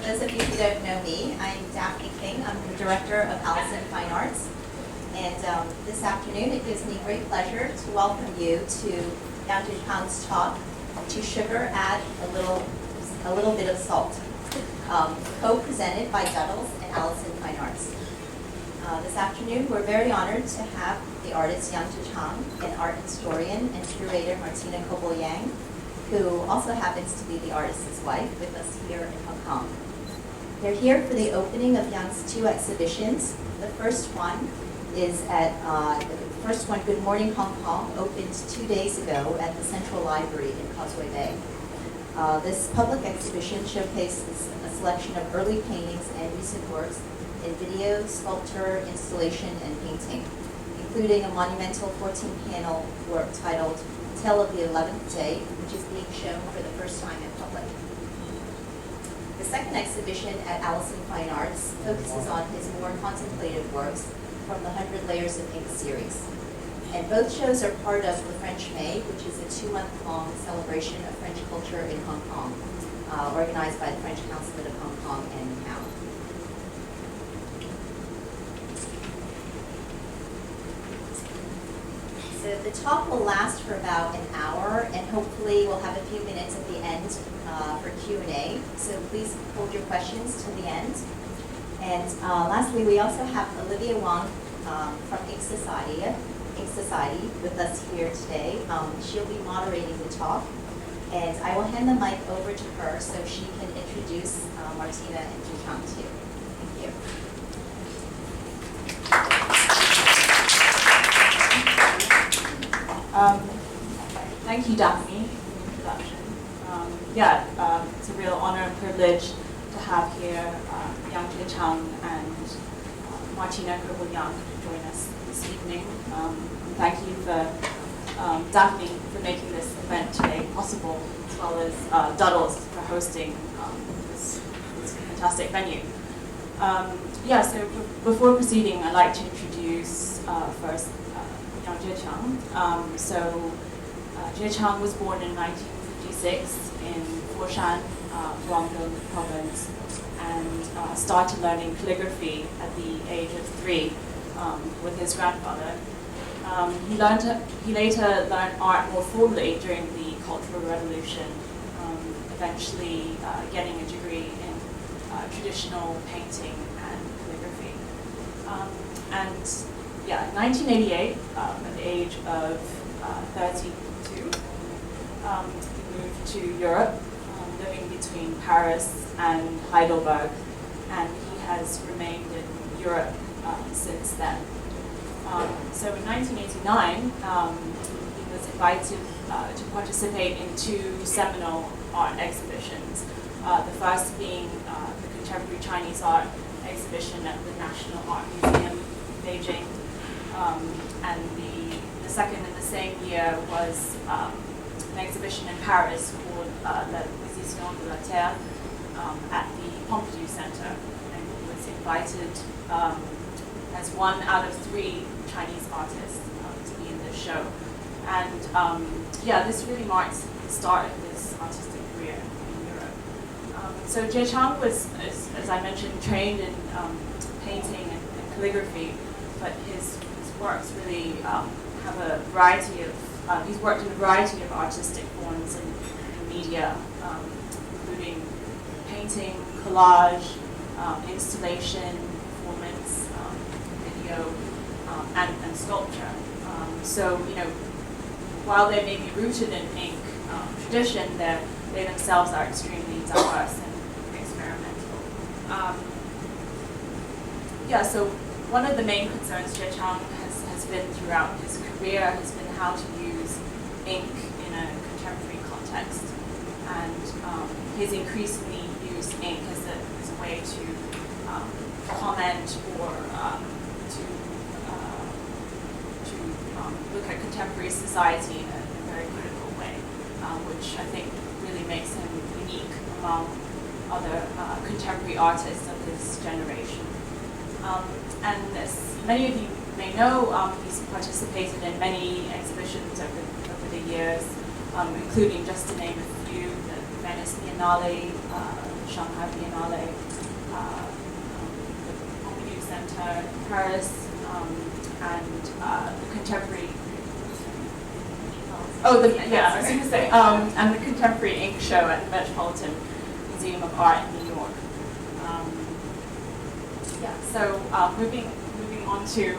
those of you who don't know me, I'm Daphne King. I'm the director of Allison Fine Arts. And this afternoon, it gives me great pleasure to welcome you to Yang Jiechang's talk, To Sugar Add a Little Bit of Salt, co-presented by Duddell and Allison Fine Arts. This afternoon, we're very honored to have the artist Yang Jiechang and art historian and curator Martina Köppel Yang, who also happens to be the artist's wife, with us here in Hong Kong. They're here for the opening of Yang's two exhibitions. The first one is Good Morning Hong Kong, opened 2 days ago at the Central Library in Causeway Bay. This public exhibition showcases a selection of early paintings and recent works in video, sculpture, installation, and painting, including a monumental 14-panel work titled Tale of the 11th Day, which is being shown for the first time in public. The second exhibition at Allison Fine Arts focuses on his more contemplative works from the 100 Layers of Ink series. And both shows are part of the French May, which is a 2-month-long celebration of French culture in Hong Kong, organized by the French Consulate of Hong Kong and Macau. So the talk will last for about an hour, and hopefully we'll have a few minutes at the end for Q&A. So please hold your questions to the end. And lastly, we also have Olivia Wang from Ink Society with us here today. She'll be moderating the talk, and I will hand the mic over to her so she can introduce Martina and Jiechang too. Thank you. Thank you, Daphne, for the introduction. It's a real honor and privilege to have here Yang Jiechang and Martina Köppel Yang to join us this evening. Thank you for Daphne for making this event today possible, as well as Duddell for hosting this fantastic venue. So before proceeding, I'd like to introduce first Yang Jiechang. Jiechang was born in 1956 in Foshan, Guangdong province, and started learning calligraphy at the age of 3 with his grandfather. He later learned art more formally during the Cultural Revolution, eventually getting a degree in traditional painting and calligraphy. In 1988, at the age of 32, he moved to Europe, living between Paris and Heidelberg, and he has remained in Europe since then. So in 1989, he was invited to participate in 2 seminal art exhibitions, the first being the Contemporary Chinese Art exhibition at the National Art Museum in Beijing, and the second in the same year was an exhibition in Paris called La Position de la Terre at the Pompidou Center, and he was invited as 1 out of 3 Chinese artists to be in this show. And this really marks the start of his artistic career in Europe. So Jiechang was, as I mentioned, trained in painting and calligraphy, but his works really have a variety of, he's worked in a variety of artistic forms and media, including painting, collage, installation, performance, video, and sculpture. While they may be rooted in ink tradition, they themselves are extremely diverse and experimental. So one of the main concerns Jiechang has been throughout his career has been how to use ink in a contemporary context, and he's increasingly used ink as a way to comment or to look at contemporary society in a very critical way, which I think really makes him unique among other contemporary artists of his generation. And as many of you may know, he's participated in many exhibitions over the years, including, just to name a few, the Venice Biennale, Shanghai Biennale, the Pompidou Center in Paris, and the contemporary. Oh, I was going to say, and the Contemporary Ink Show at the Metropolitan Museum of Art in New York. So moving on to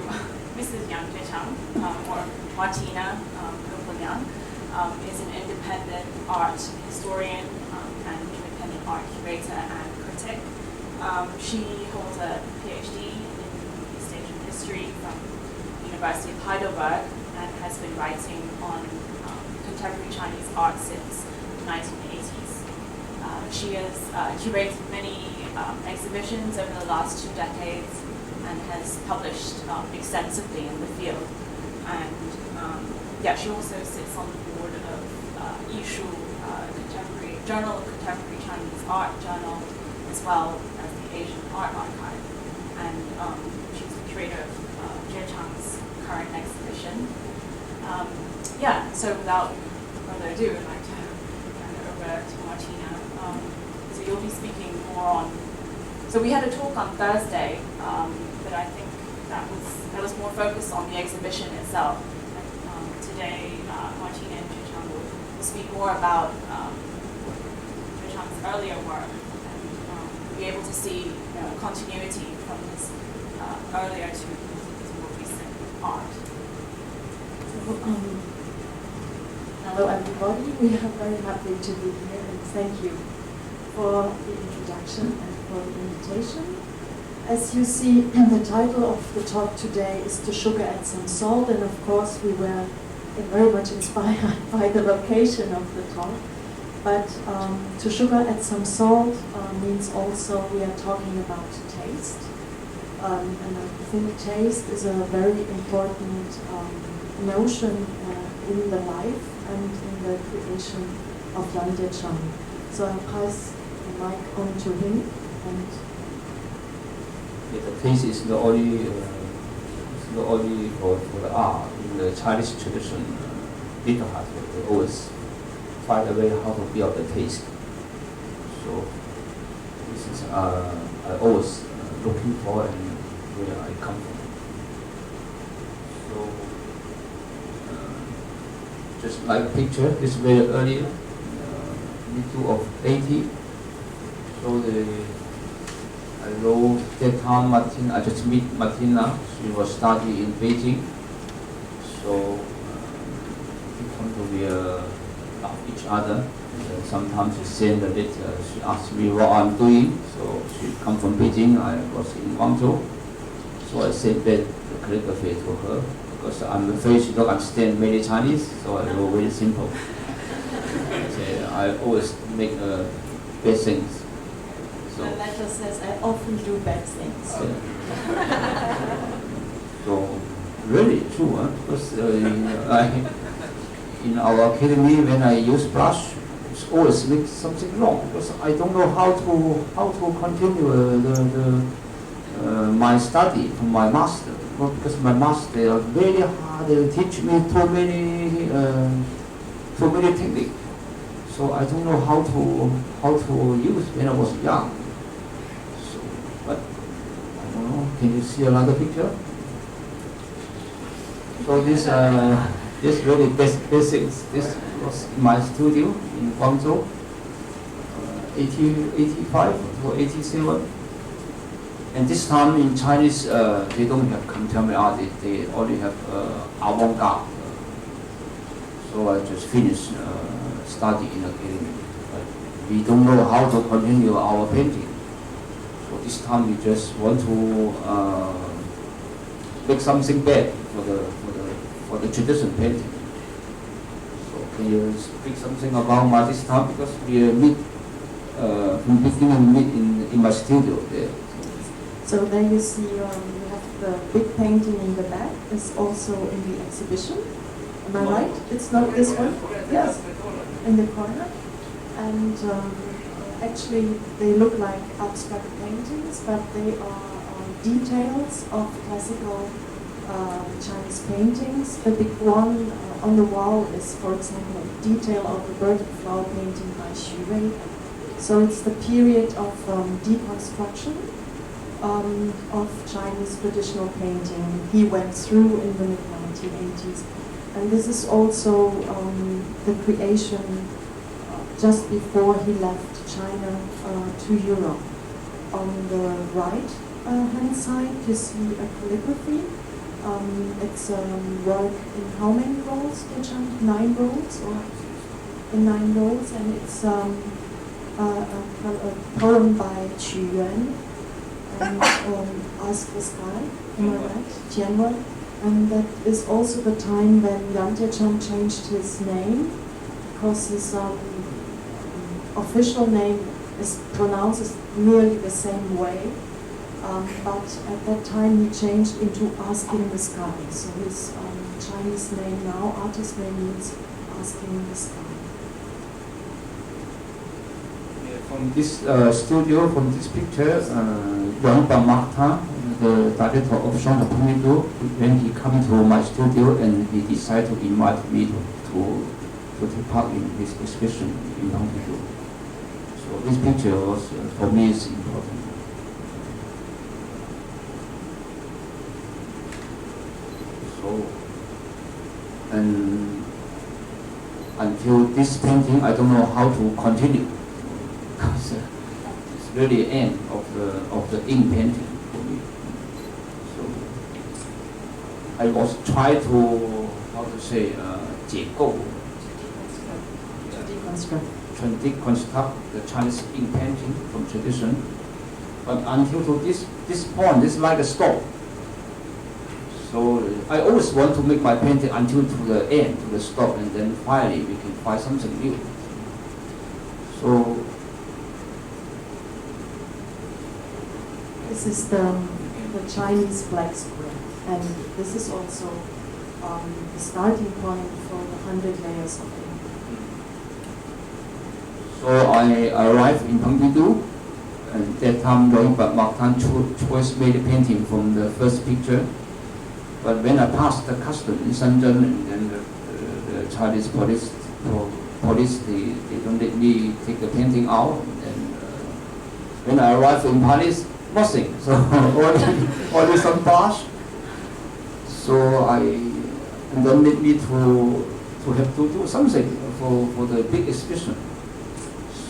Mrs. Yang Jiechang, or Martina Köppel, is an independent art historian and independent art curator and critic. She holds a PhD in East Asian history from the University of Heidelberg and has been writing on contemporary Chinese art since the 1980s. She has curated many exhibitions over the last 2 decades and has published extensively in the field. And she also sits on the board of Yishu, Contemporary Journal of Contemporary Chinese Art Journal, as well as the Asian Art Archive. And she's the curator of Jiechang's current exhibition. So without further ado, I'd like to hand it over to Martina. So you'll be speaking more on. So we had a talk on Thursday, but I think that was more focused on the exhibition itself. Today, Martina and Jiechang will speak more about Jiechang's earlier work and be able to see continuity from his earlier to his more recent art. Hello everybody, we are very happy to be here and thank you for the introduction and for the invitation. As you see, the title of the talk today is To Sugar and Some Salt, and of course we were very much inspired by the location of the talk. But to sugar and some salt means also we are talking about taste. And I think taste is a very important notion in the life and in the creation of Yang Jiechang. So I'll pass the mic on to him. And the taste is not only for the art. In the Chinese tradition, little heart will always find a way how to build the taste. So this is I always looking for and where I come from. So just like picture, this is very early, middle of 80. So I know that time Martina, I just meet Martina. She was studying in Beijing. So we come to be love each other. Sometimes she send a letter. She asks me what I'm doing. So she come from Beijing. I was in Guangzhou. So I sent back the calligraphy to her because I'm afraid she don't understand many Chinese. So I go very simple. I always make bad things. the letter says I often do bad things. So really true, because in our academy when I use brush, it's always make something wrong because I don't know how to continue my study from my master. Well, because my master are very hard, they teach me too many techniques. So I don't know how to use when I was young. So, but I don't know. Can you see another picture? So this really basics. This was in my studio in Guangzhou, 85 or 87. And this time in Chinese, they don't have contemporary art. They only have avant-garde. So I just finished study in academy. But we don't know how to continue our painting. So this time we just want to make something bad for the traditional painting. So can you speak something about my this time, because we meet from beginning meet in my studio there. So there you see you have the big painting in the back. It's also in the exhibition. Am I right? It's not this one? Yes, in the corner. And actually they look like abstract paintings, but they are details of classical Chinese paintings. The big one on the wall is, for example, a detail of the bird and flower painting by Xu Wei. So it's the period of deconstruction of Chinese traditional painting he went through in the mid-1980s. And this is also the creation just before he left China to Europe. On the right hand side, you see a calligraphy. It's work in how many rolls, Jiechang? 9 rolls, or in 9 rolls, and it's a poem by Qu Yuan, and Ask the Sky, am I right? Tianwen. And that is also the time when Yang Jiechang changed his name, because his official name is pronounced nearly the same way. But at that time he changed into Asking the Sky. So his Chinese name now, artist name, means Asking the Sky. From this studio, from this picture, Wang Martina, the director of Jean Pompidou, when he came to my studio and he decided to invite me to take part in this exhibition in Pompidou. So this picture was, for me, is important. So, and until this painting, I don't know how to continue, because it's really the end of the ink painting for me. So I was trying to, how to say, 解构, to deconstruct the Chinese ink painting from tradition. But until to this point, it's like a stop. So I always want to make my painting until to the end, to the stop, and then finally we can find something new. So this is the Chinese black square, and this is also the starting point for the 100 layers of ink. So I arrived in Pompidou, and that time Martin choice made a painting from the first picture. But when I passed the custom in Shenzhen, and then the Chinese police they don't let me take the painting out. And when I arrived in Paris, nothing. So only some brush. So and then made me to have to do something for the big exhibition.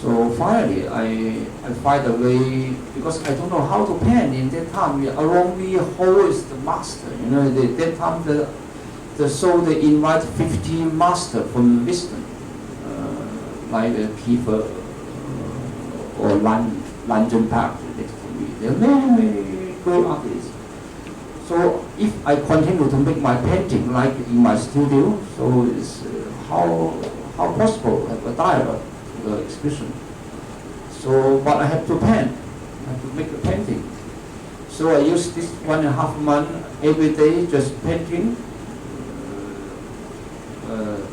So finally, I find a way, because I don't know how to paint in that time. Around me, who is the master? You know, that time the show they invite 15 masters from Western, like Kiefer or London Park. There are many great artists. So if I continue to make my painting like in my studio, so it's how possible to have a dialogue. The exhibition. So, but I have to paint. I have to make a painting. So I use this 1.5 months every day just painting,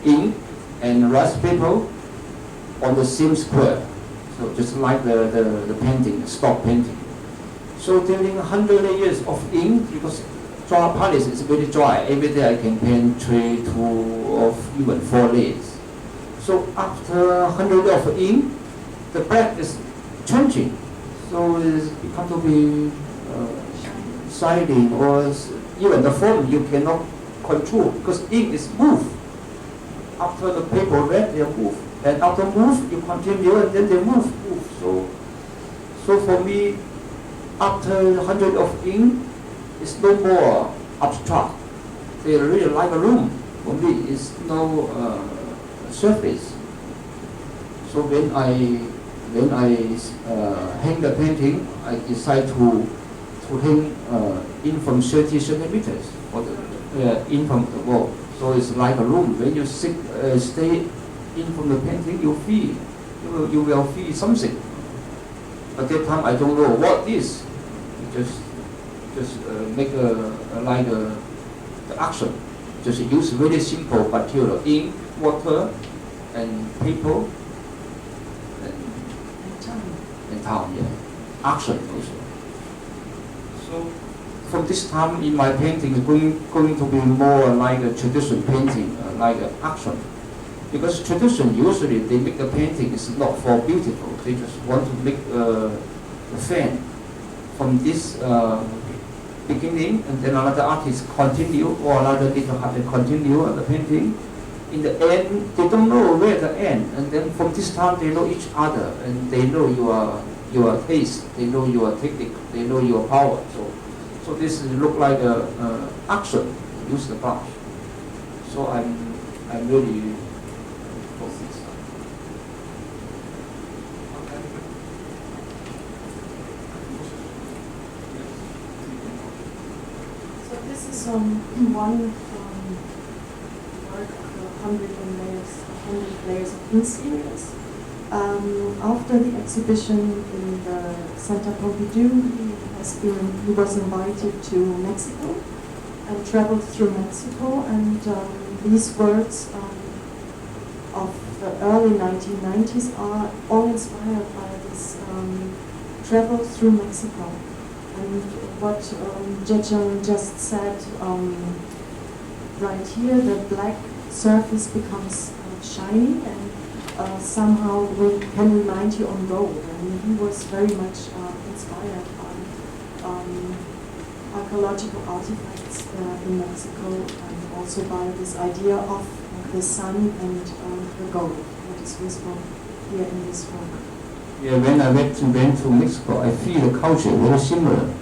ink and rice paper on the same square. So just like the painting, stock painting. So during 100 years of ink, because dry Paris is very dry. Every day I can paint 3, 2, or even 4 layers. So after 100 of ink, the black is changing. So it's become to be shining, or even the form you cannot control, because ink is moved. After the paper red, they move, and after move you continue, and then they move. So for me, after 100 of ink, it's no more abstract. They really like a room. For me, it's no surface. So when I hang the painting, I decide to hang in from 30 centimeters for the in from the wall. So it's like a room. When you stay in from the painting, you will feel something. At that time, I don't know what this. Just make the action. Just use very simple material, ink, water, and paper, and time, yeah. Action also. So from this time in my painting, it's going to be more like a traditional painting, like an action. Because tradition, usually they make the painting is not for beautiful, they just want to make a fan from this beginning, and then another artist continue, or another little artist continue on the painting. In the end, they don't know where the end, and then from this time they know each other, and they know your taste, they know your technique, they know your power. So this look like a action. Use the brush. So I'm really for this. So this is one work of 100 layers of ink series. After the exhibition in the Center Pompidou, he was invited to Mexico and traveled through Mexico, and these works of the early 1990s are all inspired by this travel through Mexico. And what Jiechang just said right here, the black surface becomes shiny and somehow can remind you on gold. And he was very much inspired by archaeological artifacts in Mexico, and also by this idea of the sun and the gold that is visible here in this work. Yeah, when I went to Mexico, I feel the culture very similar.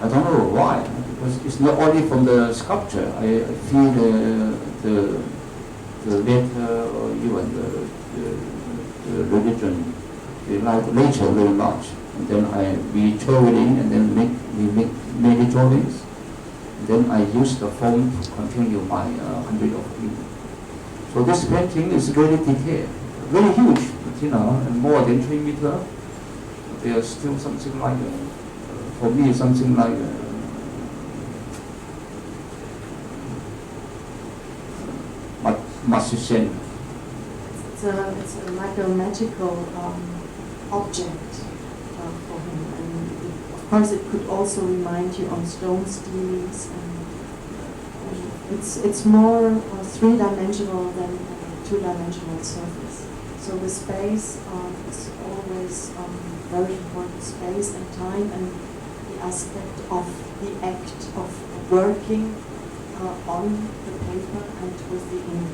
I don't know why, because it's not only from the sculpture. I feel the letter, or even the religion, they like nature very much. And then we traveling, and then we make many drawings. And then I use the foam to continue my 100 of ink. So this painting is very detailed, very huge, and more than 3 meters. There's still something like, for me, something like magician. It's like a magical object for him, and of course it could also remind you on stone steels, and it's more three-dimensional than a two-dimensional surface. So the space is always very important, space and time, and the aspect of the act of working on the paper and with the ink.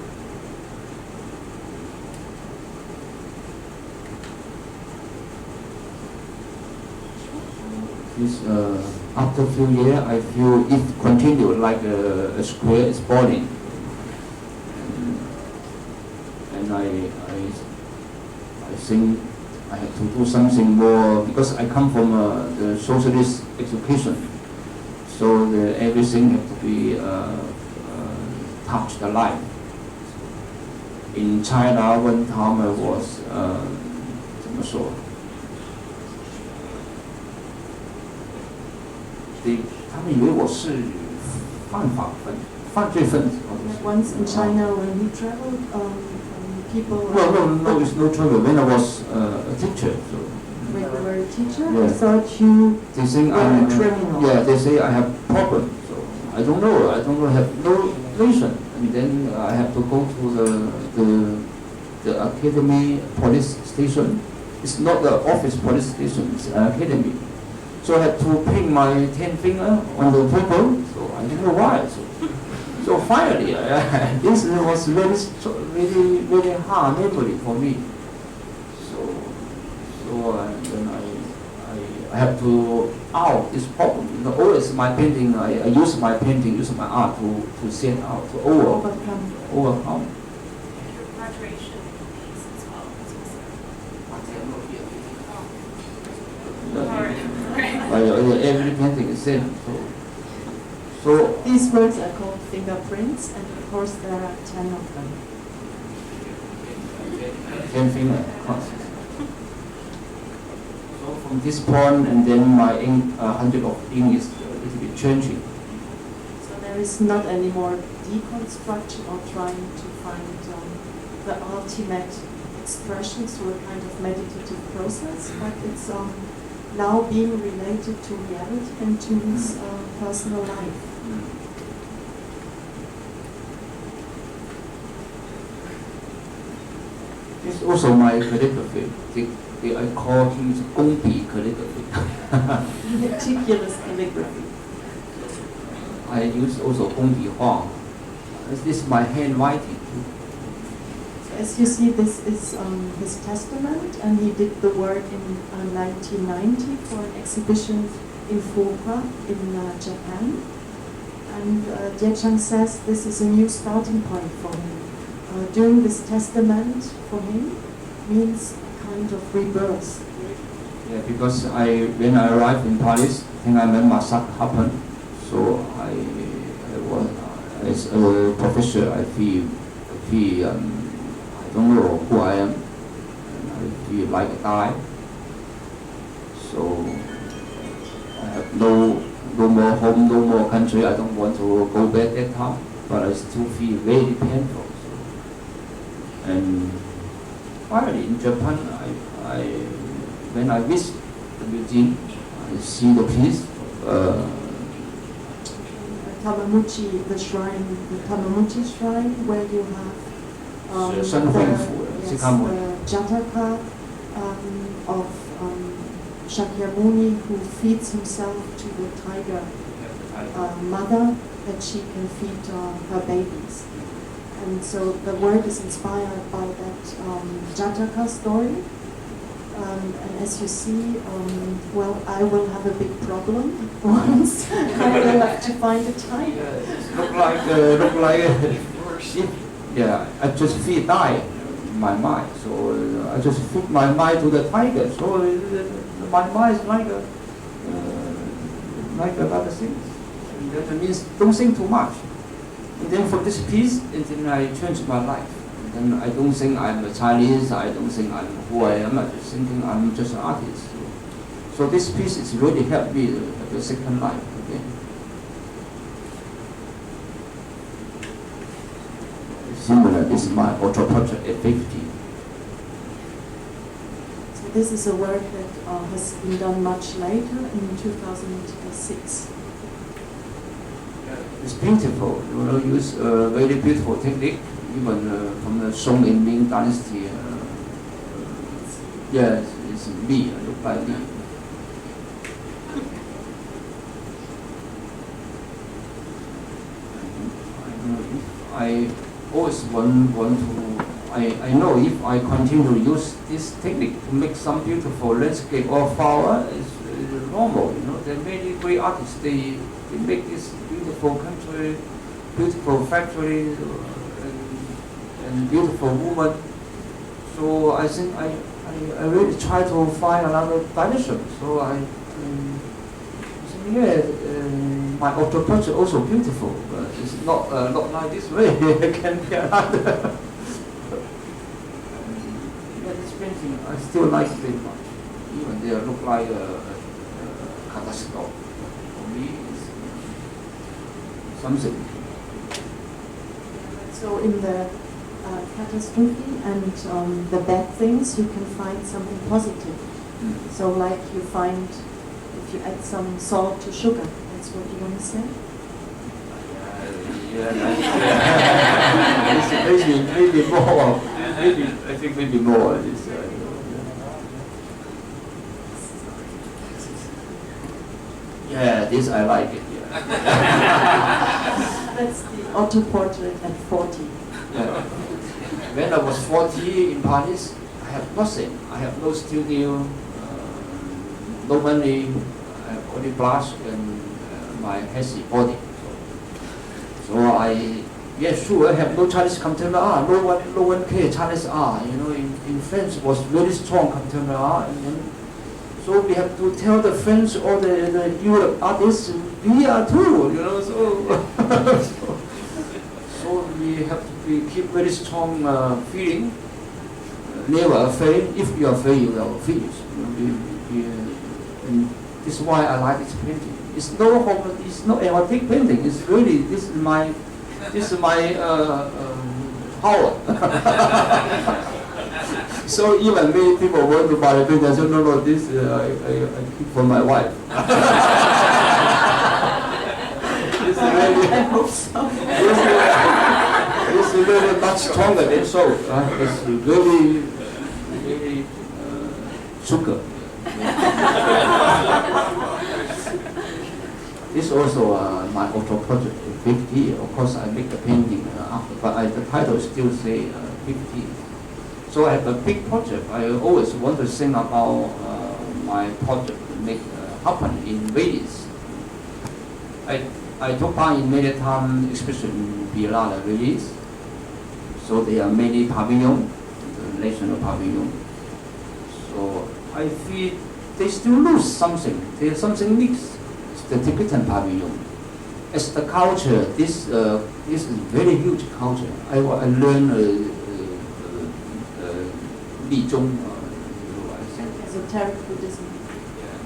This, after a few years, I feel it continued like a square is boiling. And I think I have to do something more, because I come from the socialist education. So everything has to be touched alive. In China, one time I was, 怎么说? 他们以为我是犯罪分子。Once in China, when he traveled, people. No, it's no trouble. When I was a teacher, so. When you were a teacher, yeah. I thought you they think were I'm a criminal. Yeah, they say I have problems. So I don't know. I have no reason. And then I have to go to the academy police station. It's not the office police station. It's an academy. So I had to paint my 10 finger on the paper. So I don't know why. So finally, this was really, really hard memory for me. So then I have to out this problem. Always my painting, I use my painting, use my art to send out, to overcome. Your graduation piece as well. Every painting is same. So these words are called fingerprints, and of course there are 10 of them. 10 finger. So from this point, and then my ink, 100 of ink is a little bit changing. So there is not any more deconstruction or trying to find the ultimate expression through a kind of meditative process, but it's now being related to reality and to his personal life. This is also my calligraphy. I call him Gongbi calligraphy. Meticulous calligraphy. I use also Gongbi Huang. This is my handwriting too. As you see, this is his testament, and he did the work in 1990 for an exhibition in Fukuoka in Japan. And Jiechang says this is a new starting point for him. Doing this testament for him means a kind of rebirth. Yeah, because when I arrived in Paris, I think I met massacre happened. So I was as a professor. I feel I don't know who I am. And I feel like I die. So I have no more home, no more country. I don't want to go back that time, but I still feel very painful. So. And finally, in Japan, when I visit the museum, I see the piece of Tamamuchi, the shrine, the Tamamuchi shrine, where you have the Jataka of Shakyamuni, who feeds himself to the tiger mother that she can feed her babies. And so the work is inspired by that Jataka story. And as you see, well, I will have a big problem once. I will have to find a tiger. Look like yeah, I just feel die in my mind. So I just put my mind to the tiger. So my mind is like another thing. And that means don't think too much. And then for this piece, and then I changed my life. And I don't think I'm a Chinese, I don't think I'm who I am, I'm just thinking I'm just an artist. So this piece has really helped me to have a second life again. Similar, this is my auto portrait at 50. So this is a work that has been done much later, in 2006. It's beautiful, you know, use a very beautiful technique. Even from the Song and Ming dynasty, yes, it's Li, I look like Li. I always want to, I know if I continue to use this technique to make some beautiful landscape or flower, it's normal, you know. There are many great artists, they make this beautiful country, beautiful factory, and beautiful woman. So I think I really try to find another direction. So I think, yeah, my auto portrait also beautiful, but it's not like this way. It can be another. Yeah, this painting I still like it very much. Even they look like a catastrophe. For me, it's something. So in the catastrophe and the bad things, you can find something positive. So like you find, if you add some salt to sugar, that's what you want to say? Maybe more. I think maybe more. Yeah, this I like it. Yeah. That's the auto portrait at 40. Yeah. When I was 40 in Paris, I have nothing. I have no studio, no money, I have only brush and my healthy body. So I have no Chinese contemporary art. No one cares Chinese art. You know, in France was very strong contemporary art, and then, so we have to tell the French or the Europe artists we are too. You know, so. So we have to keep very strong feeling, never afraid. If you are afraid, you will finish. You know, and this is why I like this painting. It's no erotic painting. It's really this is my power. So even many people want to buy the painting. I said no, this I keep for my wife. This really, I hope so. This very much stronger than salt. It's very, very sugar. This also my auto project 50. Of course, I make the painting after, but the title still say 50. So I have a big project. I always want to sing about my project make happen in Venice. I took part in many times, especially in Biennale Venice. So there are many pavilions, the national pavilion. So I feel they still lose something. There's something mixed. It's the Tibetan pavilion. As the culture, this is very huge culture. I learned Li Zhong, I think. Esoteric Buddhism. Yeah.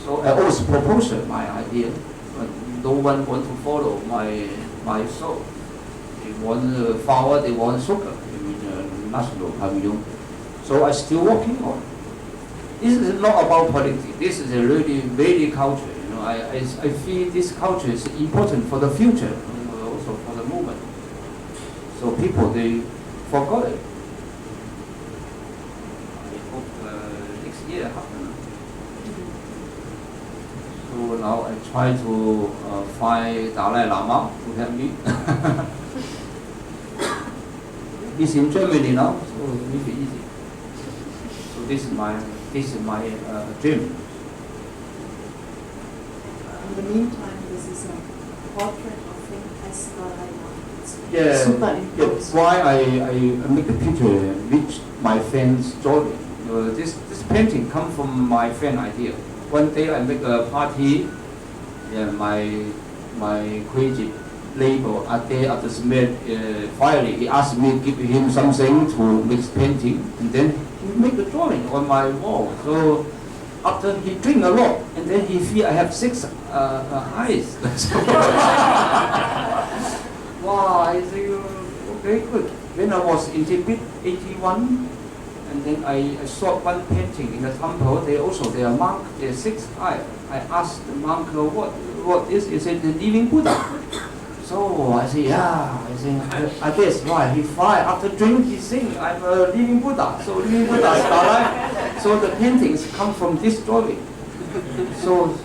So I always propose my idea, but no one want to follow my soul. They want flower, they want sugar in the national pavilion. So I still working on. This is not about politics. This is a really very culture. You know, I feel this culture is important for the future, also for the movement. So people they forgot it. I hope next year happen. So now I try to find Dalai Lama to help me. He's in Germany now, so it will be easy. So this is my dream. In the meantime, this is a portrait of him as Dalai Lama. Yeah, Superimposed. why I make a picture which my friends drawing. This painting come from my friend idea. One day I make a party. Yeah, my creative label at the Smith finally he asked me to give him something to make painting, and then he make the drawing on my wall. So after he drink a lot, and then he feel I have 6 eyes. Wow, I think very good. When I was in Tibet, 81, and then I saw one painting in the temple. They are monk. They 6 eyes. I asked the monk, what is? He said the living Buddha. So I say, yeah. I guess why he fly after drink. He sing, I'm a living Buddha. So living Buddha is Dalai. So the paintings come from this drawing. So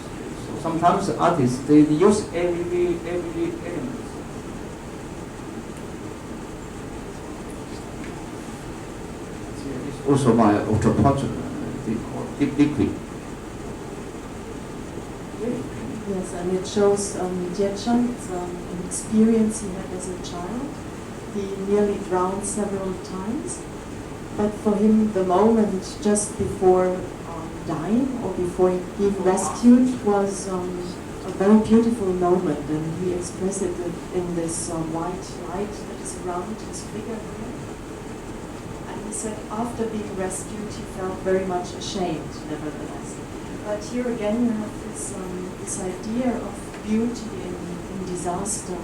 sometimes the artists they use every element. Also my auto project, they call Deep Liquid. Yes, and it shows Jiechang, an experience he had as a child. He nearly drowned several times, but for him the moment just before dying or before being rescued was a very beautiful moment, and he expressed it in this white light that is around his figure here. And he said after being rescued he felt very much ashamed, nevertheless. But here again you have this idea of beauty in disaster,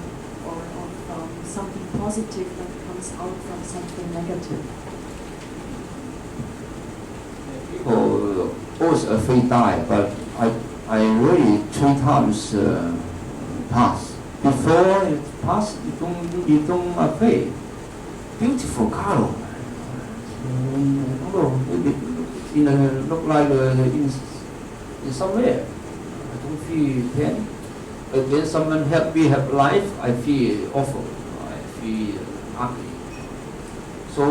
or of something positive that comes out from something negative. People always afraid die, but I really 3 times pass. Before it pass, you don't afraid. Beautiful color. Look like in somewhere. I don't feel pain. But when someone help me have life, I feel awful. I feel ugly. So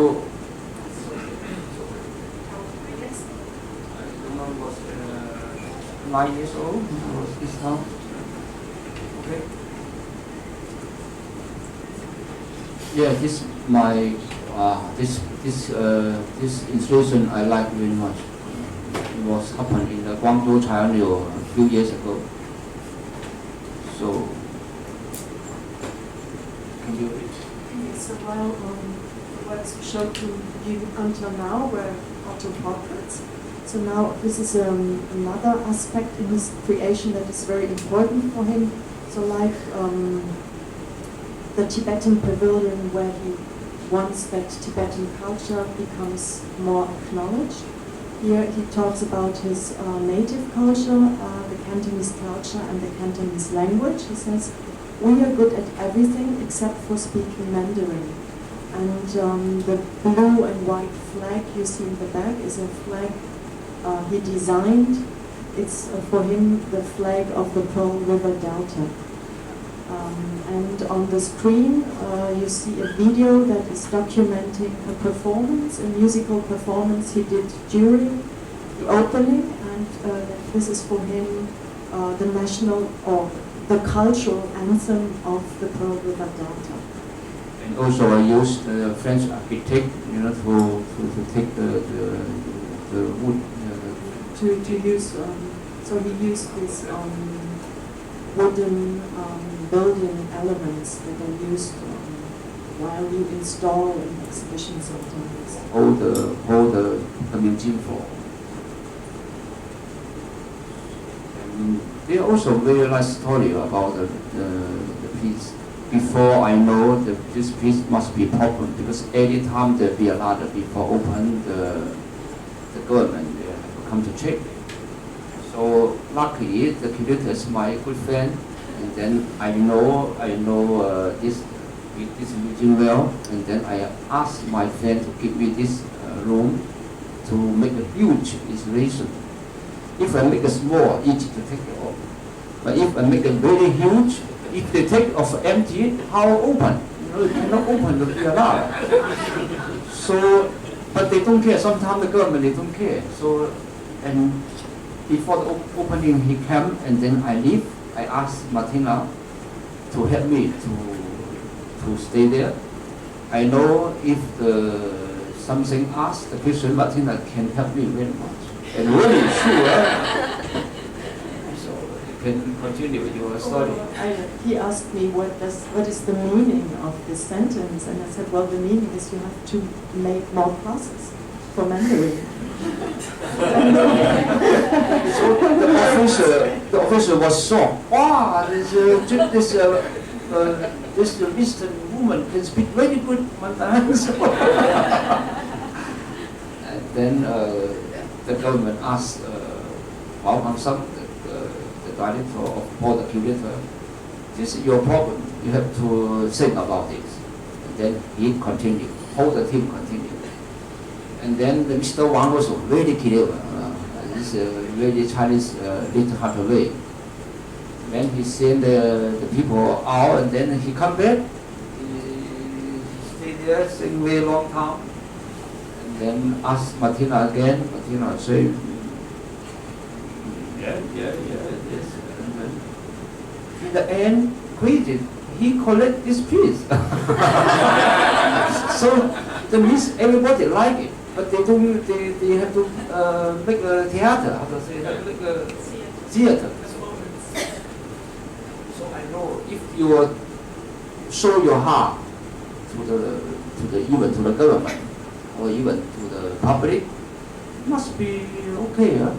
I don't know, was 9 years old. Was this now? Okay. Yeah, this my this installation I like very much. It was happened in the Guangzhou, China a few years ago. So, can you read? Okay, so while the works we showed to you until now were auto portraits, so now this is another aspect in his creation that is very important for him. So like the Tibetan pavilion, where he wants that Tibetan culture becomes more acknowledged. Here he talks about his native culture, the Cantonese culture and the Cantonese language. He says we are good at everything except for speaking Mandarin. And the blue and white flag you see in the back is a flag he designed. It's for him the flag of the Pearl River Delta. And on the screen you see a video that is documenting a performance, a musical performance he did during the opening, and this is for him the national or the cultural anthem of the Pearl River Delta. And also I used the French architect, to take the wood. To use, so he used these wooden building elements that are used while you install in exhibition sometimes. Hold the museum floor. And there are also very nice story about the piece. Before I know that this piece must be a problem, because every time there be a lot of people open the government come to check. So luckily the curator is my good friend, and then I know this museum well, and then I asked my friend to give me this room to make a huge installation. If I make a small, easy to take it off. But if I make it very huge, if they take it off empty, how open? You cannot open the lot. So, but they don't care. Sometimes the government, they don't care. So, and before the opening, he came, and then I leave. I asked Martina to help me to stay there. I know if something asked the question, Martina can help me very much. And really sure. So you can continue with your story. He asked me what is the meaning of this sentence, and I said, well, the meaning is you have to make more classes for Mandarin. So the officer was shocked. Wow, this Western woman can speak very good Mandarin. And then the government asked Wang, the director of all the curator, this is your problem. You have to think about it. And then he continued. All the team continued. And then Mr. Wang was very clever. This really Chinese little heart way. Then he sent the people out, and then he come back. He stayed there, staying very long time. And then asked Martina again. Martina said, yes. And then in the end, crazy, he collect this piece. So that means everybody like it. But they don't. They have to make a theater. How to say that? Make a theater. So I know if you show your heart to the even to the government or even to the public, it must be okay. Huh?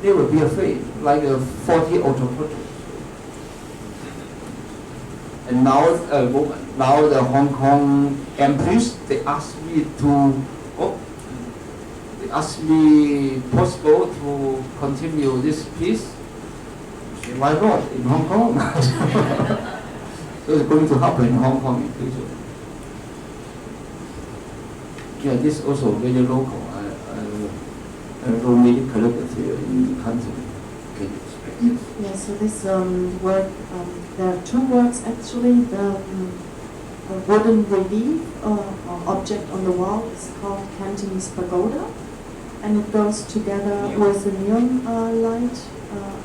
They will be afraid, like 40 autocrators. And now the Hong Kong empress, they asked me to. They asked me possible to continue this piece. I said, why not in Hong Kong? So it's going to happen in Hong Kong in future. Yeah, this is also very local. I don't really collect it here in the country. Can you explain? Yeah, so this work, there are two works actually. The wooden relief object on the wall is called Cantonese Pagoda, and it goes together with a neon light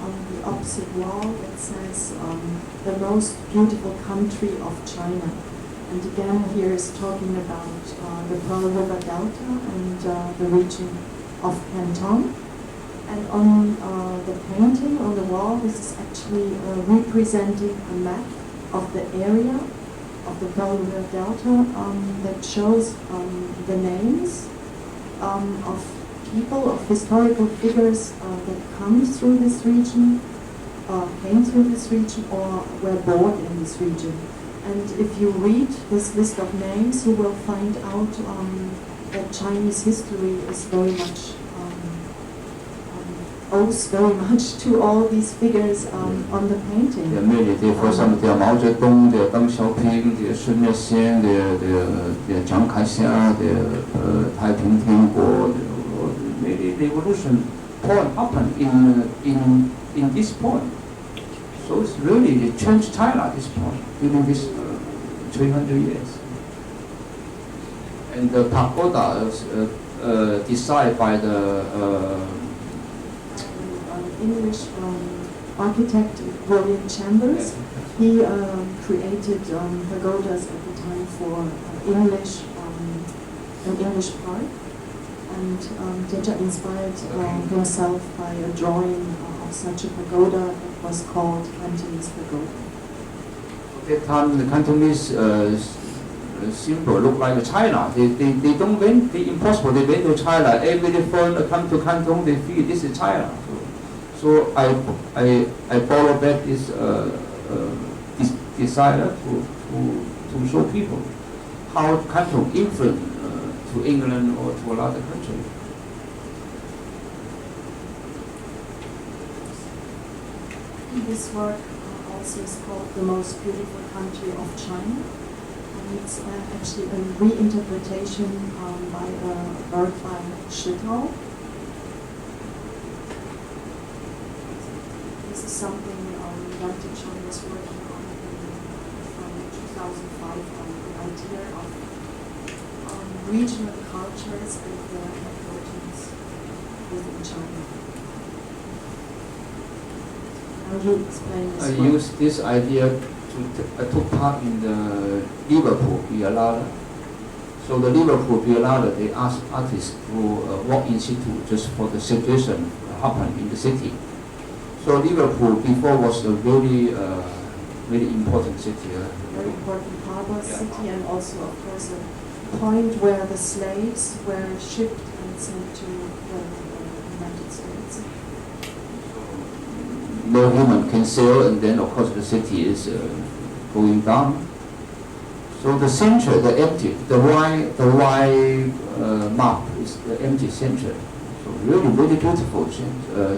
on the opposite wall that says the most beautiful country of China. And again, here is talking about the Pearl River Delta and the region of Canton. And on the painting on the wall, this is actually representing a map of the area of the Pearl River Delta that shows the names of people, of historical figures that come through this region, came through this region, or were born in this region. And if you read this list of names, you will find out that Chinese history is very much owes very much to all these figures on the painting. There are many. There, for example, there are Mao Zedong, there are Deng Xiaoping, there are Sun Yat-sen, there are Chiang Kai-shek, there are Taiping Tianguo. Many revolution point happened in this point. So it's really it changed China at this point during this 300 years. And the pagoda is designed by the English architect William Chambers. He created pagodas at the time for English, an English park, and Jiechang inspired himself by a drawing of such a pagoda that was called Cantonese pagoda. At that time, the Cantonese symbol look like China. They don't went, they impossible. They went to China. Every foreigner come to Canton, they feel this is China. So I follow back this desire to show people how Canton influence to England or to another country. This work also is called The Most Beautiful Country of China. And it's actually a reinterpretation by a work by Duddell. This is something Yang Jiechang was working on from 2005 on the idea of regional cultures and their importance within China. How do you explain this? I used this idea I took part in the Liverpool Biennale. So the Liverpool Biennale, they asked artists to walk in situ just for the situation happen in the city. So Liverpool before was a very important city. Very important harbor city, and also of course a point where the slaves were shipped and sent to the United States. No human can sail, and then of course the city is going down. So the center, the empty, the Y map is the empty center. So really beautiful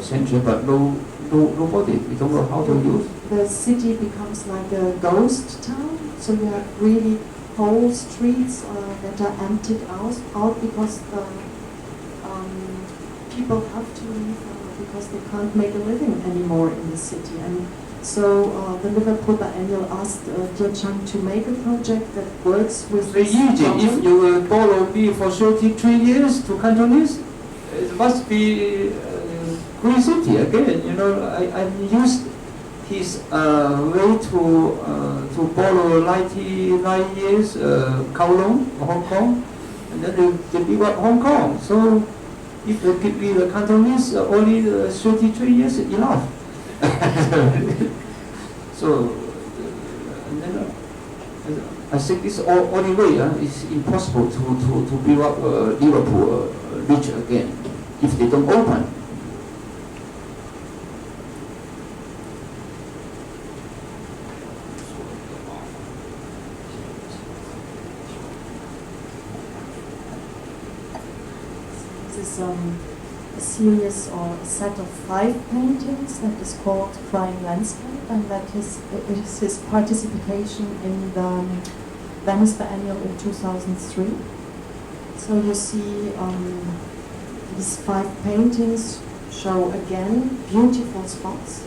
center, but nobody. We don't know how to use. The city becomes like a ghost town. So you have really whole streets that are emptied out because the people have to leave because they can't make a living anymore in the city. And so the Liverpool Biennial asked Jiechang to make a project that works with It's very easy. problem. If you will follow me for 33 years to Cantonese, it must be green city again. You know, I used his way to follow 99 years Kowloon, Hong Kong, and then they develop Hong Kong. So if they give me the Cantonese, only 33 years is enough. So, and then I think this only way it's impossible to build up Liverpool rich again if they don't open. This is a series or a set of 5 paintings that is called Crying Landscape, and that is his participation in the Venice Biennial in 2003. So you see these 5 paintings show again beautiful spots,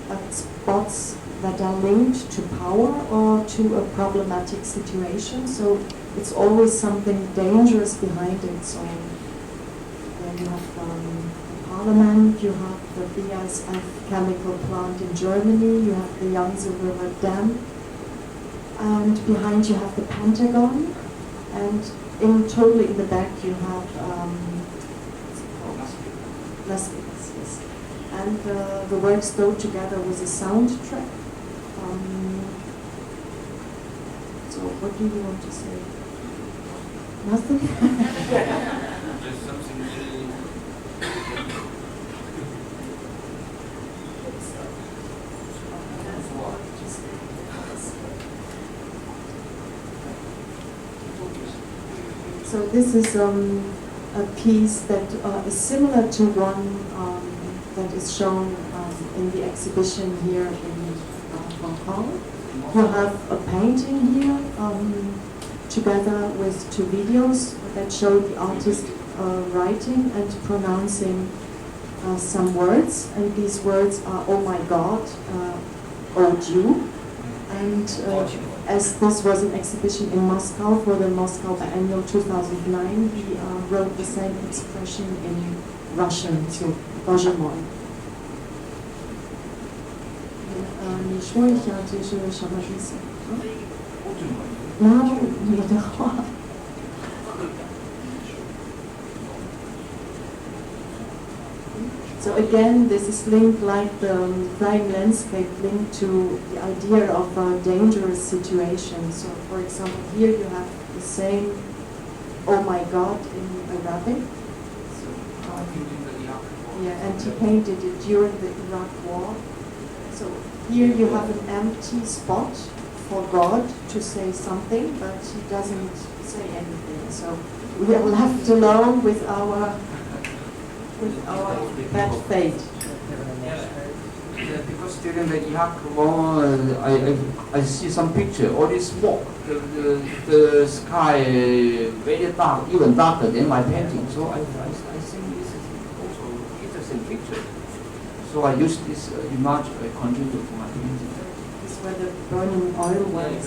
but spots that are linked to power or to a problematic situation. So it's always something dangerous behind it. So you have the parliament, you have the BASF chemical plant in Germany, you have the Yangtze River Dam, and behind you have the Pentagon, and totally in the back you have Las Vegas, yes. And the works go together with a soundtrack. So what do you want to say? Nothing? Just something really. So this is a piece that is similar to one that is shown in the exhibition here in Hong Kong. You have a painting here together with 2 videos that show the artist writing and pronouncing some words, and these words are "Oh my God," "Owed you," and as this was an exhibition in Moscow for the Moscow Biennial 2009, he wrote the same expression in Russian, so "Боже мой." 你说一下这是什么意思？那你的话。So again, this is linked like the flying landscape linked to the idea of a dangerous situation. So for example, here you have the same "Oh my God" in Arabic. So, yeah, and he painted it during the Iraq War. So here you have an empty spot for God to say something, but he doesn't say anything. So we are left alone with our bad fate. Yeah, because during the Iraq War, I see some picture. All this smoke, the sky very dark, even darker than my painting. So I think this is also interesting picture. So I use this image. I continue to my painting. This is where the burning oil was.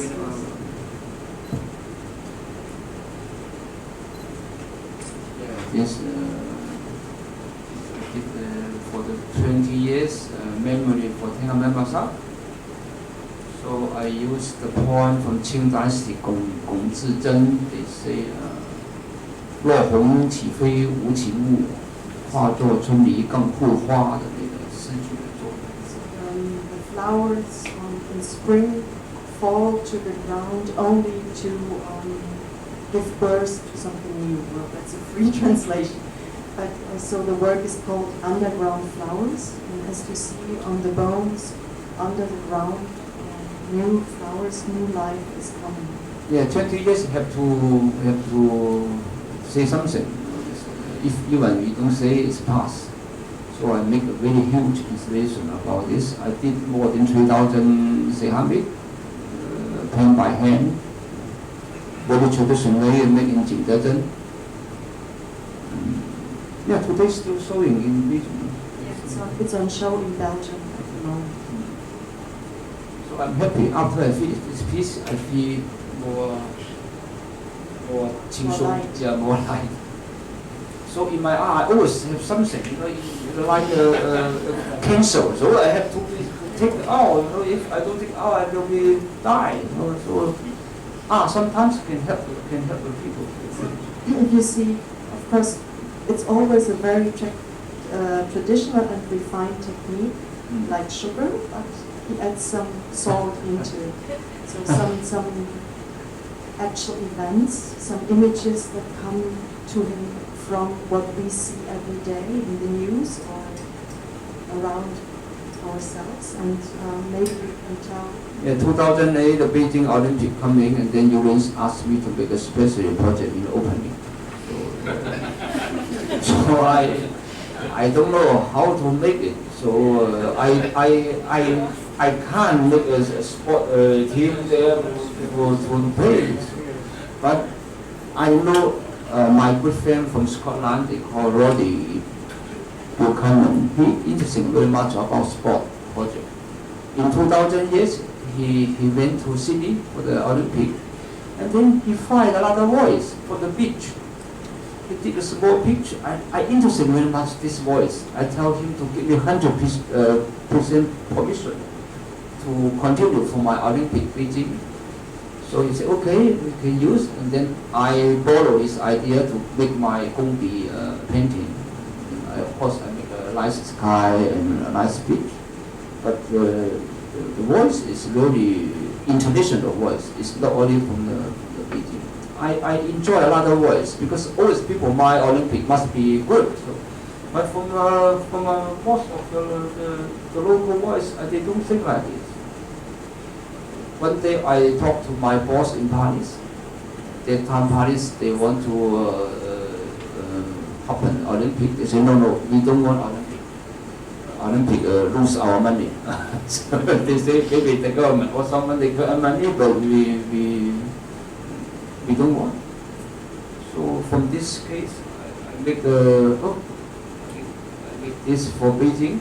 This. For the 20 years memory for Tenga members up. So I use the poem from Qing Dynasty, Gong Zizhen. They say, 落红起飞无起雾，化作春泥更护花的那个诗句的作品。The flowers in spring fall to the ground only to give birth to something new. Well, that's a free translation. But, so the work is called Underground Flowers, and as you see on the bones under the ground, new flowers, new life is coming. Yeah, 20 years have to say something. If even we don't say it's past. So I make a very huge installation about this. I did more than 3,300 pen by hand. Very traditionally made in Duddell. Yeah, today still showing in Belgium. Yeah, it's on show in Belgium at the moment. So I'm happy. After I finish this piece, I feel more light. Yeah, more light. So in my eye, I always have something, like cancer. So I have to take it out. If I don't take it out, I will be die. So sometimes can help the people. If you see, of course, it's always a very traditional and refined technique, like sugar, but he adds some salt into it. So some actual events, some images that come to him from what we see every day in the news or around ourselves, and maybe we can tell. Yeah, 2008, the Beijing Olympic coming, and then you asked me to make a special project in opening. So I don't know how to make it. So I can't make a sport team there to play. But I know my good friend from Scotland, they call Roddy Buchanan. He interested very much about sport project. In 2000 years, he went to Sydney for the Olympic, and then he find a lot of voice for the beach. He did a small picture. I interested very much this voice. I tell him to give me 100% permission to continue for my Olympic Beijing. So he said, okay, we can use. And then I borrow his idea to make my Gongbi painting. And of course, I make a nice sky and a nice beach. But the voice is really international voice. It's not only from the Beijing. I enjoy a lot of voice because always people my Olympic must be good. So, but from most of the local voice, they don't think like this. One day I talked to my boss in Paris. That time Paris, they want to happen Olympic. They say no, we don't want Olympic. Olympic lose our money. So they say maybe the government or someone they earn money, but we don't want. So from this case, I make the book. I make this for Beijing,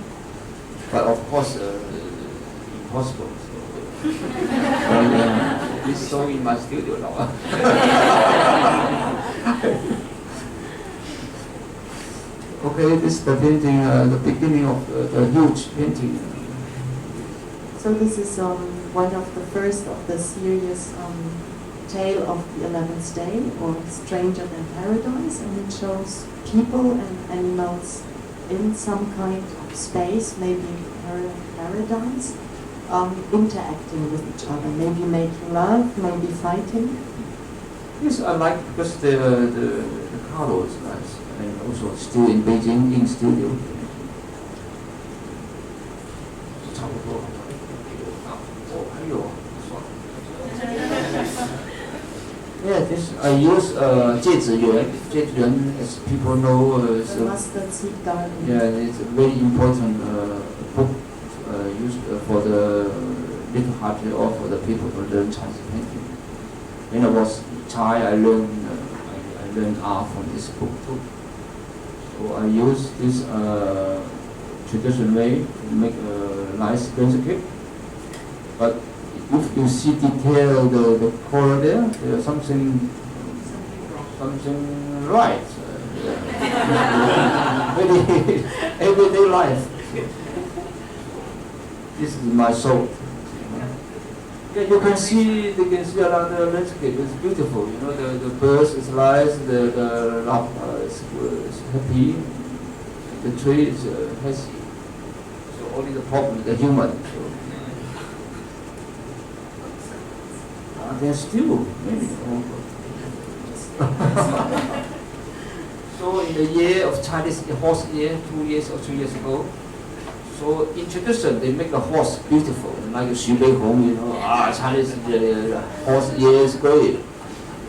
but of course impossible. So, it's so in my studio now. Okay, this is the painting, the beginning of the huge painting. So this is one of the first of the series Tale of the 11th Day, or Stranger Than Paradise, and it shows people and animals in some kind of space, maybe paradise, interacting with each other, maybe making love, maybe fighting. Yes, I like because the color is nice, and also still in Beijing in studio. Yeah, this I use 芥子园. 芥子园, as people know, is The mustard seed garden. yeah, it's a very important book used for the little hearted or for the people who learn Chinese painting. When I was a child, I learned art from this book too. So I use this traditional way to make a nice landscape. But if you see detail the color there, there's something right. Very everyday life. This is my soul. Yeah, you can see around the landscape. It's beautiful. You know, the birds is nice. The love is happy. The tree is healthy. So only the problem is the human. So, there's still maybe. So in the year of Chinese horse year, 2 years or 3 years ago, so in tradition they make the horse beautiful, like Xu Bei Hong, you know, Chinese horse year is great.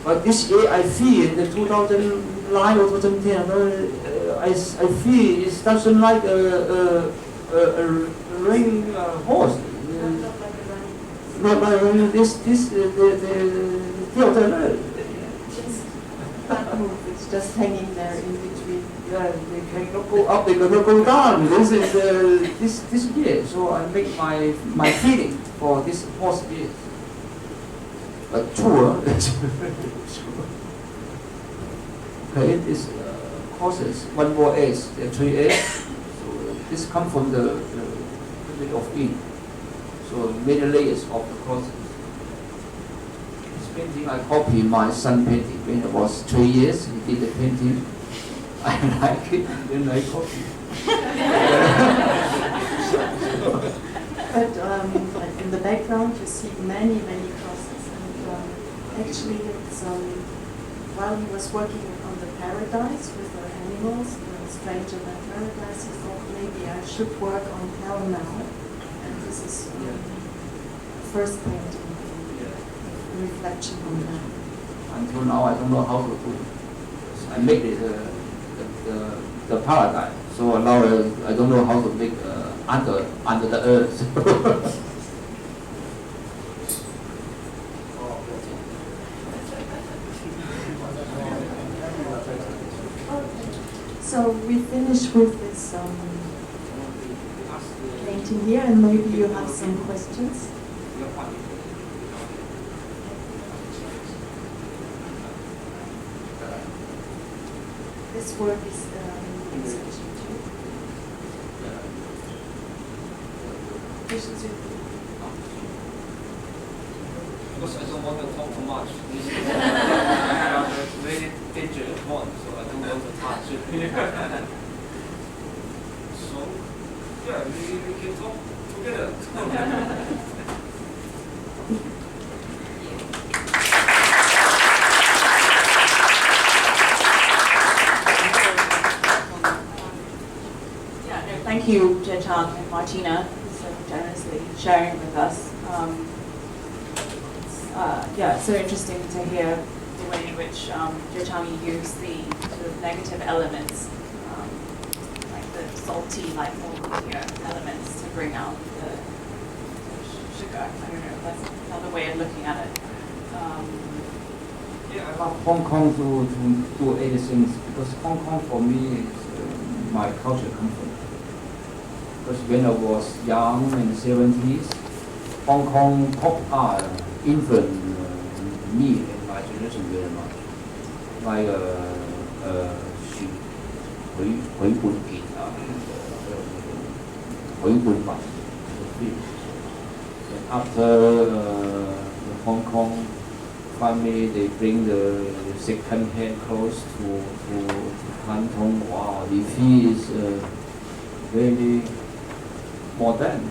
But this year I feel the 2009 or 2010, I feel it doesn't like a ring horse. Not like this the It's just hanging there in between. Yeah, they cannot go up, they cannot go down. This is this year. So I make my feeling for this horse year. But true, okay, this courses 1 more S, 3 S. So this comes from the middle of ink. So many layers of the courses. This painting I copied my son painting when I was 3 years. He did the painting. I like it, then I copy. But in the background you see many crosses, and actually it's while he was working on the paradise with the animals, the Stranger Than Paradise, he thought maybe I should work on hell now, and this is first painting, reflection on that. Until now I don't know how to do it. I make it the paradise. So now I don't know how to make under the earth. So we finish with this painting here, and maybe you have some questions. This work is in section 2. Because I don't want to talk too much. This is a very dangerous one, so I don't want to touch it. So, yeah, we can talk together. Thank you, Jiechang and Martina, so generously sharing with us. It's so interesting to hear the way in which Jiechang used the sort of negative elements, like the salty, like more elements to bring out the sugar. I don't know, that's another way of looking at it. Yeah, I love Hong Kong to do anything because Hong Kong for me is my culture comfort. Because when I was young in the 70s, Hong Kong pop art influenced me and my generation very much. Like 許本傑啊，許本文 after Hong Kong family, they bring the second-hand clothes to Canton. Wow, the fee is very modern.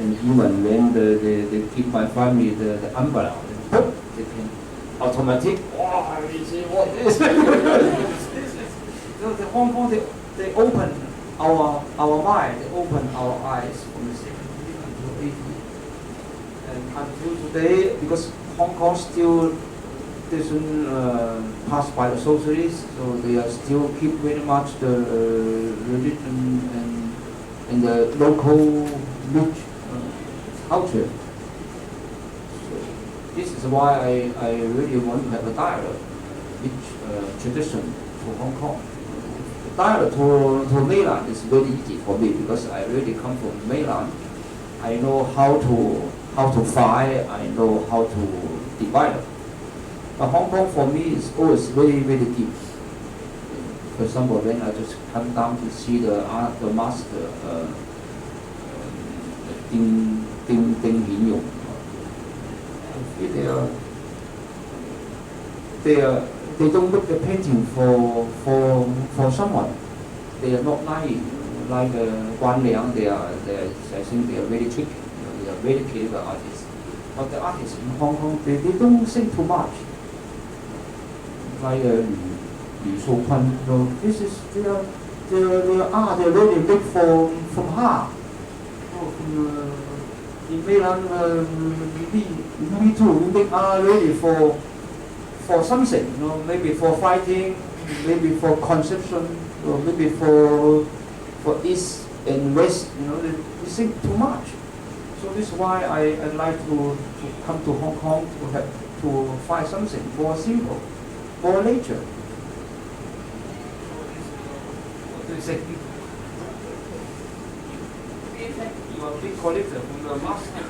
And even when they give my family the umbrella, they can automatic. Wow, you see what is? The Hong Kong, they open our mind, they open our eyes from the 70s until 80s. And until today, because Hong Kong still doesn't pass by the socialists, so they are still keep very much the religion and the local rich culture. So this is why I really want to have a dialogue, rich tradition to Hong Kong. The dialogue to mainland is very easy for me because I really come from mainland. I know how to fight, I know how to divide. But Hong Kong for me is always very, very deep. For example, when I just come down to see the master, Ding Hinyong, they don't make the painting for someone. They are not like Wang. I think they are very tricky. They are very clever artists. But the artists in Hong Kong, they don't think too much. Like Li Shukun, this is their art. They really make from heart. In mainland, me too. We make art really for something. Maybe for fighting, maybe for conception, or maybe for east and west. They think too much. So this is why I like to come to Hong Kong to find something more simple, more nature. What do you say? You are a big collector from the master.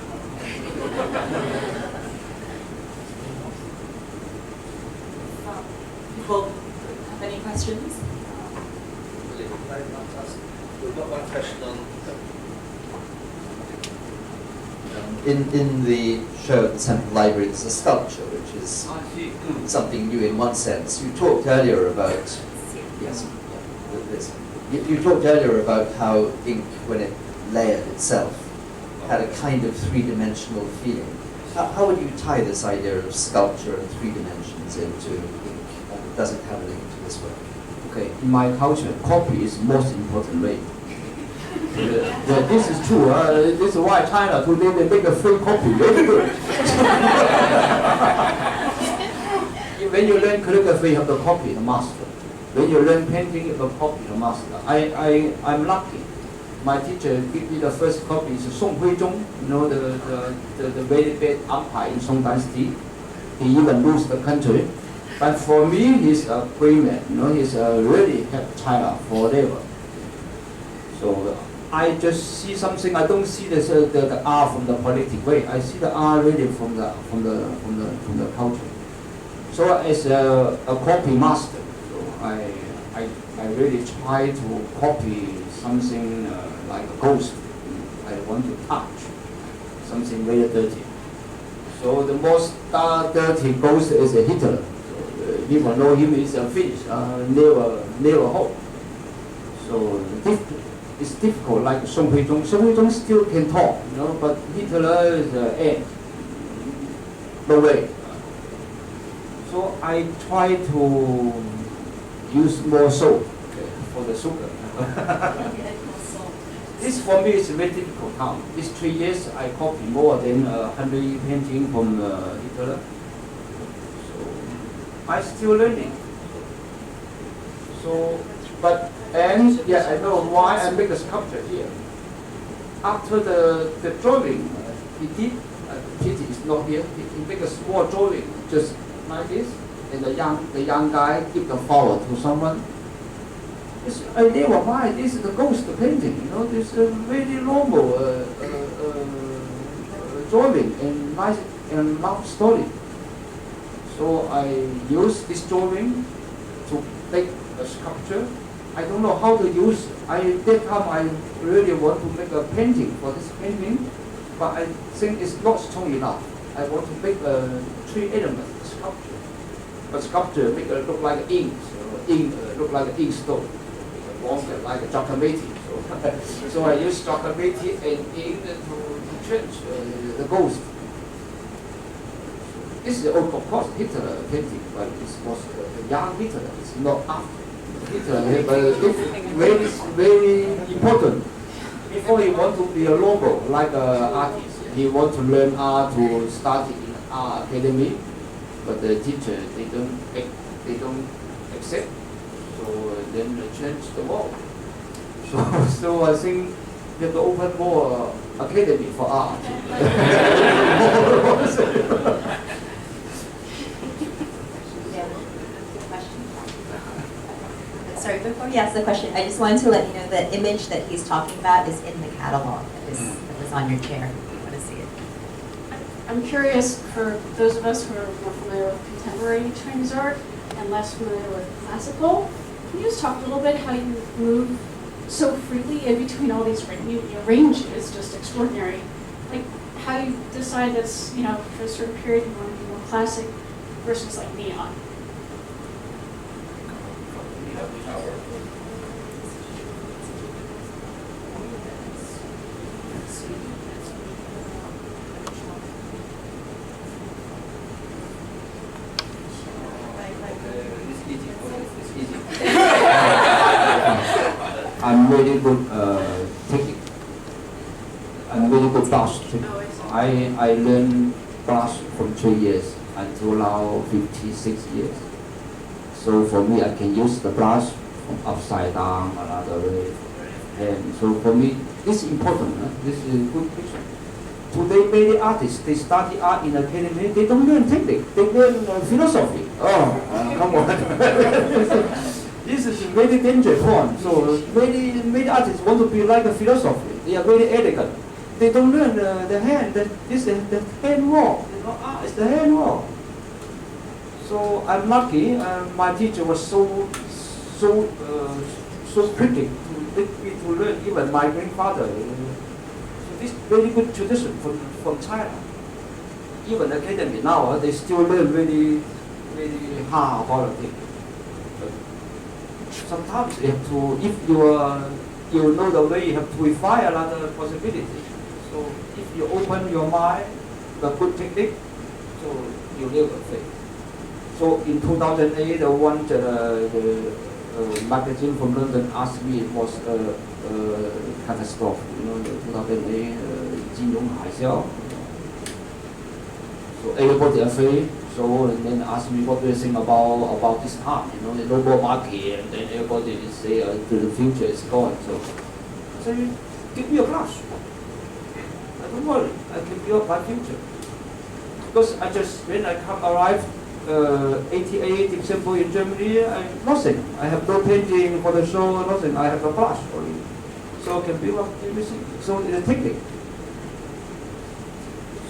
People have any questions? We've got one question on. In the show at the Central Library, there's a sculpture which is something new in one sense. You talked earlier about you talked earlier about how ink, when it layered itself, had a kind of three-dimensional feeling. How would you tie this idea of sculpture and three dimensions into ink? And does it have a link to this work? Okay, in my culture, copy is most important way. This is true. This is why China today they make a free copy. Very good. When you learn calligraphy, you have to copy the master. When you learn painting, you have to copy the master. I'm lucky. My teacher gave me the first copy. It's Song Huizhong, the very bad umpire in Song Dynasty. He even lose the country. But for me, he's a great man. He's really helped China forever. So I just see something. I don't see the art from the politic way. I see the art really from the culture. So as a copy master, so I really try to copy something like a ghost. I want to touch something very dirty. So the most dirty ghost is a Hitler. So, people know him is a fish, never hope. So it's difficult, like Song Huizhong. Song Huizhong still can talk, but Hitler is the end. No way. So I try to use more soap for the sugar. This for me is a very difficult time. These 3 years I copy more than 100 paintings from Hitler. So I'm still learning. So, but And yeah, I know why I make a sculpture here. After the drawing he did, Kitty is not here, he make a small drawing, just like this, and the young guy give the flower to someone. This idea of mine, this is the ghost painting, you know, this very normal drawing and nice and love story. So I use this drawing to make a sculpture. I don't know how to use. That time I really want to make a painting for this painting, but I think it's not strong enough. I want to make a 3-element sculpture. A sculpture make it look like ink, so ink look like an ink stone, like a chocolate. So I use chocolate and ink to change the ghost. This is of course Hitler painting, but it was the young Hitler. It's not after Hitler, but it's very important. Before he want to be a logo like an artist, he want to learn art to start in art academy, but the teacher they don't accept. So then they change the world. So I think we have to open more academy for art. Sorry, before you ask the question, I just wanted to let you know the image that he's talking about is in the catalog that was on your chair. If you want to see it. I'm curious, for those of us who are more familiar with contemporary Chinese art and less familiar with classical, can you just talk a little bit how you move so freely in between all these your range is just extraordinary. Like how you decide that's, you know, for a certain period you want to be more classic versus like neon. I'm very good technique. I'm very good brush technique. I learned brush from 3 years until now 56 years. So for me, I can use the brush from upside down, another way. And so for me, this is important. This is a good picture. Today, many artists, they study art in academy, they don't learn technique, they learn philosophy. Oh, come on. This is a very dangerous point. So many artists want to be like a philosophy. They are very elegant. They don't learn the hand. This is the hand work. You know, art is the hand work. So I'm lucky. My teacher was so critical to let me to learn. Even my grandfather. So this very good tradition from China. Even academy now, they still learn very hard politics. Sometimes you have to, if you know the way, you have to refine another possibility. So if you open your mind, the good technique, so you never fail. So in 2008, the magazine from London asked me, it was a catastrophe, you know, the 2008 金融海啸. So everybody afraid. So and then ask me what do you think about this art, you know, the global market, and then everybody will say the future is gone. So I say, give me a brush. I don't worry, I can build my future. Because I just when I arrived 88 December in Germany, nothing. I have no painting for the show, nothing. I have a brush only. So I can build up everything. So it's a technique.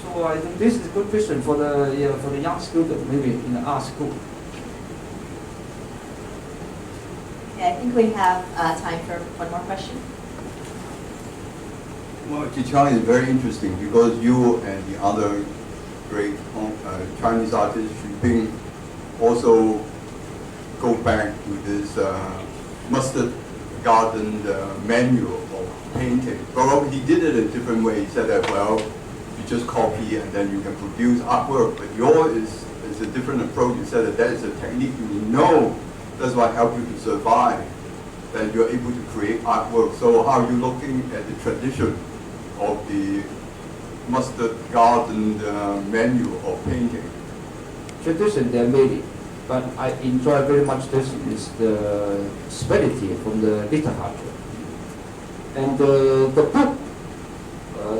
So I think this is a good question for the young student, maybe in the art school. Okay, I think we have time for one more question. Well, Jiechang is very interesting because you and the other great Chinese artist, Xu Bing, also go back to this mustard garden manual of painting. Well, he did it a different way. He said that, well, you just copy and then you can produce artwork. But yours is a different approach. You said that is a technique you know. That's what helps you to survive. That you're able to create artwork. So how are you looking at the tradition of the mustard garden manual of painting? Tradition, they made it. but I enjoy very much this is the spirituality from the literature. And the book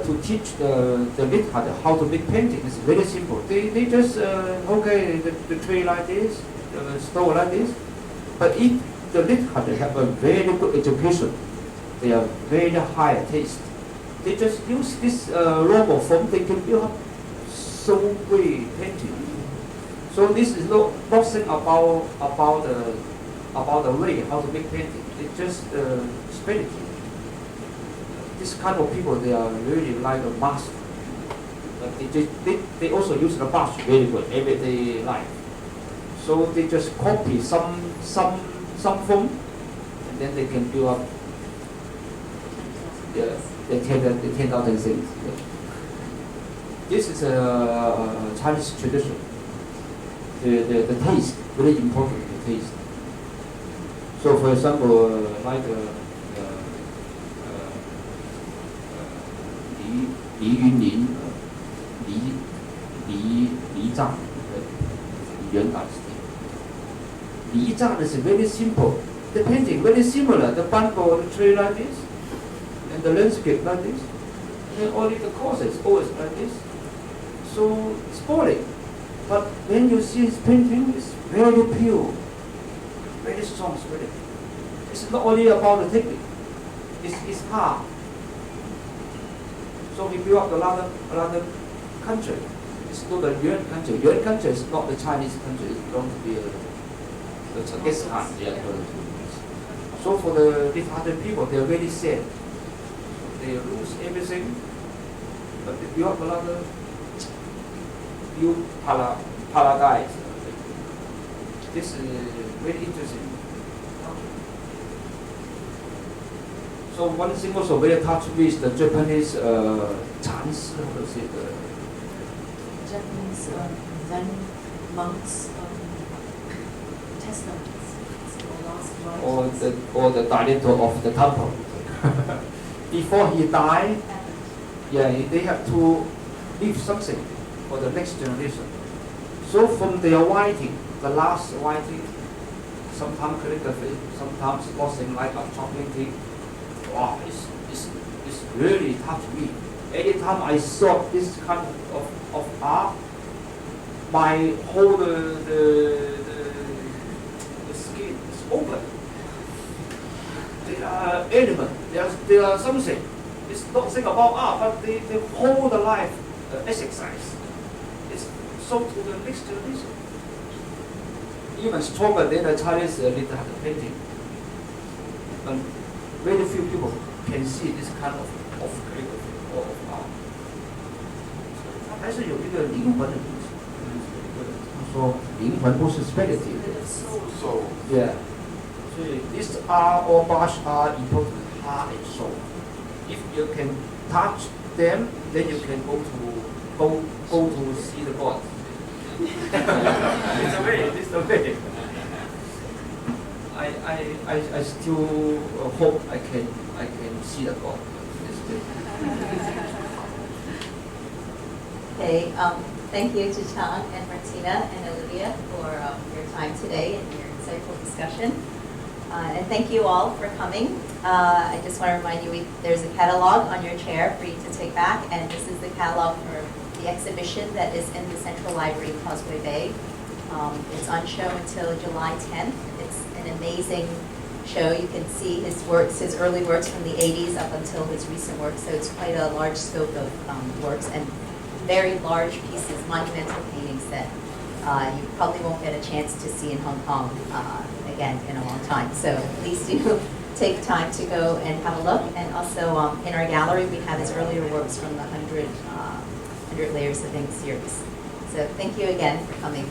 to teach the literature how to make painting is very simple. They just, okay, the tree like this, the stone like this. But if the literature have a very good education, they have very high taste. They just use this normal form, they can build up so many painting. So this is nothing about the way how to make painting. It's just spirituality. This kind of people, they are really like a master. But they also use the brush very good everyday life. So they just copy some form, and then they can build up the 10,000 things. This is a Chinese tradition. The taste, very important, the taste. So for example, like Li Yunlin, Li Zhang, Yuan dynasty. Li Zhang is very simple. The painting very similar. The bamboo, the tree like this, and the landscape like this, and only the courses always like this. So it's boring. But when you see his painting, it's very pure, very strong spirit. It's not only about the technique. It's hard. So we built up another country. It's not the Yuan country. Yuan country is not the Chinese country. It's going to be the Chinese country. Yeah. So for these other people, they are very sad. They lose everything, but they build up another new paradise. This is very interesting. So one thing also very touched me is the Japanese Chinese, how to say, the Japanese Zen monks testaments or the director of the temple. Before he died, they have to leave something for the next generation. So from their writing, the last writing, sometimes calligraphy, sometimes something like a chocolate. Wow, it's really touched me. Anytime I saw this kind of art, my whole the skin is open. There are elements, there are something. It's nothing about art, but they hold the life exercise. It's so to the next generation. Even stronger than the Chinese literature painting. And very few people can see this kind of calligraphy or of art. 还是有一个灵魂的东西。他说灵魂不是 spiritual。So. Yeah. 所以 this art or brush art important heart and soul. If you can touch them, then you can go to see the God. It's a way. I still hope I can see the God this day. Okay, thank you to Jiechang and Martina and Olivia for your time today and your insightful discussion. And thank you all for coming. I just want to remind you, there's a catalog on your chair for you to take back, and this is the catalog for the exhibition that is in the Central Library, Causeway Bay. It's on show until July 10th. It's an amazing show. You can see his works, his early works from the 80s up until his recent works, so it's quite a large scope of works and very large pieces, monumental paintings that you probably won't get a chance to see in Hong Kong again in a long time. So please do take time to go and have a look. And also in our gallery, we have his earlier works from the 100 Layers of Ink series. So thank you again for coming.